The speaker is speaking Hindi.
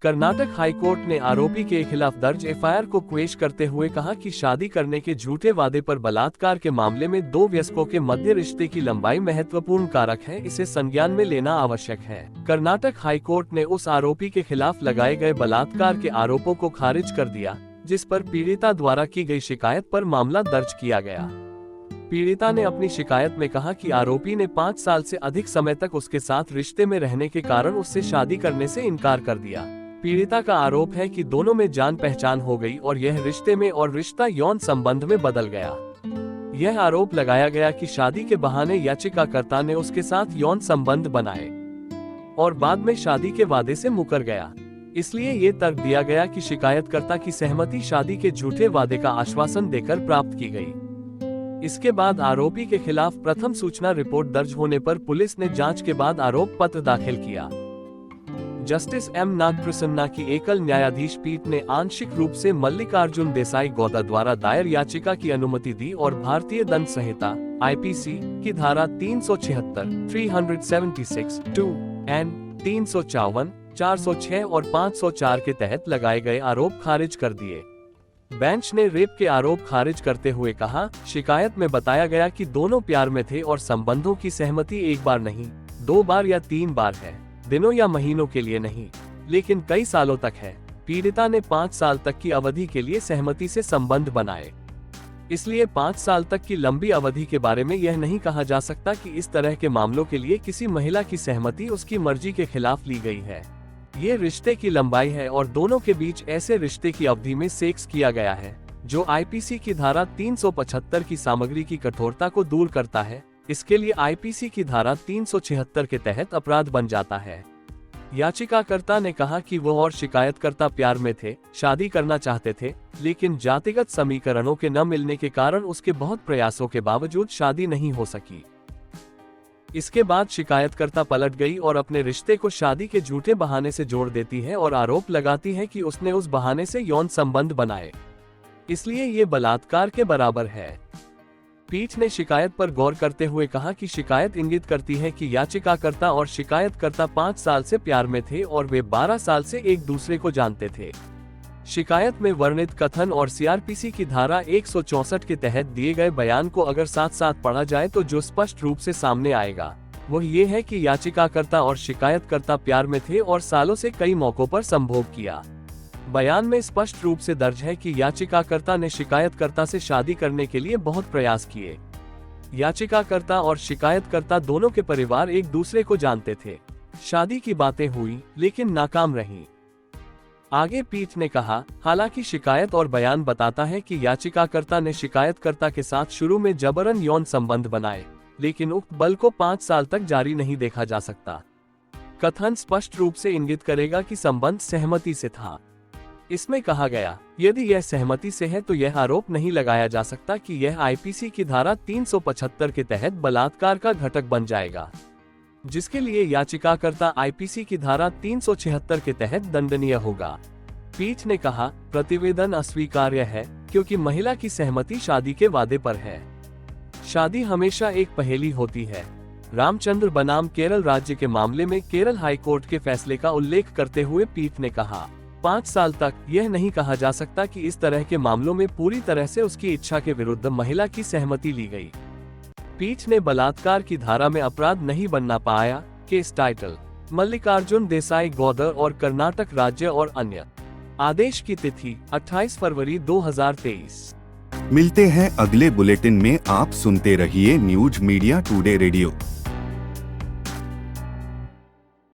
कर्नाटक हाईकोर्ट ने आरोपी के खिलाफ दर्ज एफआईआर को क्वेश करते हुए कहा कि शादी करने के झूठे वादे पर बलात्कार के मामले में दो वयस्कों के मध्य रिश्ते की लंबाई महत्वपूर्ण कारक है, इसे संज्ञान में लेना आवश्यक है। कर्नाटक हाईकोर्ट ने उस आरोपी के खिलाफ लगाए गए बलात्कार के आरोपों को खारिज कर दिया, जिस पर पीड़िता द्वारा की गई शिकायत पर मामला दर्ज किया गया। पीड़िता ने अपनी शिकायत में कहा कि आरोपी ने 5 साल से अधिक समय तक उसके साथ रिश्ते में रहने के कारण उससे शादी करने से इनकार कर दिया। पीड़िता का आरोप है कि दोनों में जान पहचान हो गई और यह रिश्ते में और रिश्ता यौन संबंध में बदल गया। यह आरोप लगाया गया कि शादी के बहाने याचिकाकर्ता ने उसके साथ यौन संबंध बनाए और बाद में शादी के वादे से मुकर गया। इसलिए ये तर्क दिया गया कि शिकायतकर्ता की सहमति शादी के झूठे वादे का आश्वासन देकर प्राप्त की गई। इसके बाद आरोपी के खिलाफ प्रथम सूचना रिपोर्ट दर्ज होने पर पुलिस ने जांच के बाद आरोप पत्र दाखिल किया। जस्टिस एम नागप्रसन्ना की एकल न्यायाधीश पीठ ने आंशिक रूप से मल्लिकार्जुन देसाई गौदा द्वारा दायर याचिका की अनुमति दी और भारतीय दंड संहिता (आईपीसी) की धारा 376, 376 2 एन 354, 406 और 504 के तहत लगाए गए आरोप खारिज कर दिए। बेंच ने रेप के आरोप खारिज करते हुए कहा, शिकायत में बताया गया कि दोनों प्यार में थे और संबंधों की सहमति एक बार नहीं, 2 बार या 3 बार है, दिनों या महीनों के लिए नहीं, लेकिन कई सालों तक है। पीड़िता ने 5 साल तक की अवधि के लिए सहमति से संबंध बनाए। इसलिए 5 साल तक की लंबी अवधि के बारे में यह नहीं कहा जा सकता कि इस तरह के मामलों के लिए किसी महिला की सहमति उसकी मर्जी के खिलाफ ली गई है। ये रिश्ते की लंबाई है और दोनों के बीच ऐसे रिश्ते की अवधि में सेक्स किया गया है, जो आईपीसी की धारा 375 की सामग्री की कठोरता को दूर करता है। इसके लिए आईपीसी की धारा 376 के तहत अपराध बन जाता है। याचिकाकर्ता ने कहा कि वो और शिकायतकर्ता प्यार में थे, शादी करना चाहते थे, लेकिन जातिगत समीकरणों के न मिलने के कारण उसके बहुत प्रयासों के बावजूद शादी नहीं हो सकी। इसके बाद शिकायतकर्ता पलट गई और अपने रिश्ते को शादी के झूठे बहाने से जोड़ देती है और आरोप लगाती है कि उसने उस बहाने से यौन संबंध बनाए, इसलिए ये बलात्कार के बराबर है। पीठ ने शिकायत पर गौर करते हुए कहा कि शिकायत इंगित करती है कि याचिकाकर्ता और शिकायतकर्ता 5 साल से प्यार में थे और वे 12 साल से एक दूसरे को जानते थे। शिकायत में वर्णित कथन और सीआरपीसी की धारा 164 के तहत दिए गए बयान को अगर साथ साथ पढ़ा जाए तो जो स्पष्ट रूप से सामने आएगा वो ये है कि याचिकाकर्ता और शिकायतकर्ता प्यार में थे और सालों से कई मौकों पर संभोग किया। बयान में स्पष्ट रूप से दर्ज है कि याचिकाकर्ता ने शिकायतकर्ता से शादी करने के लिए बहुत प्रयास किए। याचिकाकर्ता और शिकायतकर्ता दोनों के परिवार एक दूसरे को जानते थे। शादी की बातें हुई लेकिन नाकाम रहीं। आगे पीठ ने कहा, हालांकि शिकायत और बयान बताता है कि याचिकाकर्ता ने शिकायतकर्ता के साथ शुरू में जबरन यौन संबंध बनाए, लेकिन उक्त बल को 5 साल तक जारी नहीं देखा जा सकता। कथन स्पष्ट रूप से इंगित करेगा कि संबंध सहमति से था। इसमें कहा गया, यदि यह सहमति से है तो यह आरोप नहीं लगाया जा सकता कि यह आईपीसी की धारा 375 के तहत बलात्कार का घटक बन जाएगा, जिसके लिए याचिकाकर्ता आईपीसी की धारा 376 के तहत दंडनीय होगा। पीठ ने कहा, प्रतिवेदन अस्वीकार्य है क्योंकि महिला की सहमति शादी के वादे पर है। शादी हमेशा एक पहेली होती है। रामचंद्र बनाम केरल राज्य के मामले में केरल हाईकोर्ट के फैसले का उल्लेख करते हुए पीठ ने कहा, 5 साल तक यह नहीं कहा जा सकता कि इस तरह के मामलों में पूरी तरह से उसकी इच्छा के विरुद्ध महिला की सहमति ली गई। पीठ ने बलात्कार की धारा में अपराध नहीं बनना पाया। केस टाइटल, मल्लिकार्जुन देसाई गौदर और कर्नाटक राज्य और अन्य। आदेश की तिथि 28 फरवरी 2023। मिलते हैं अगले बुलेटिन में। आप सुनते रहिए न्यूज मीडिया टुडे रेडियो।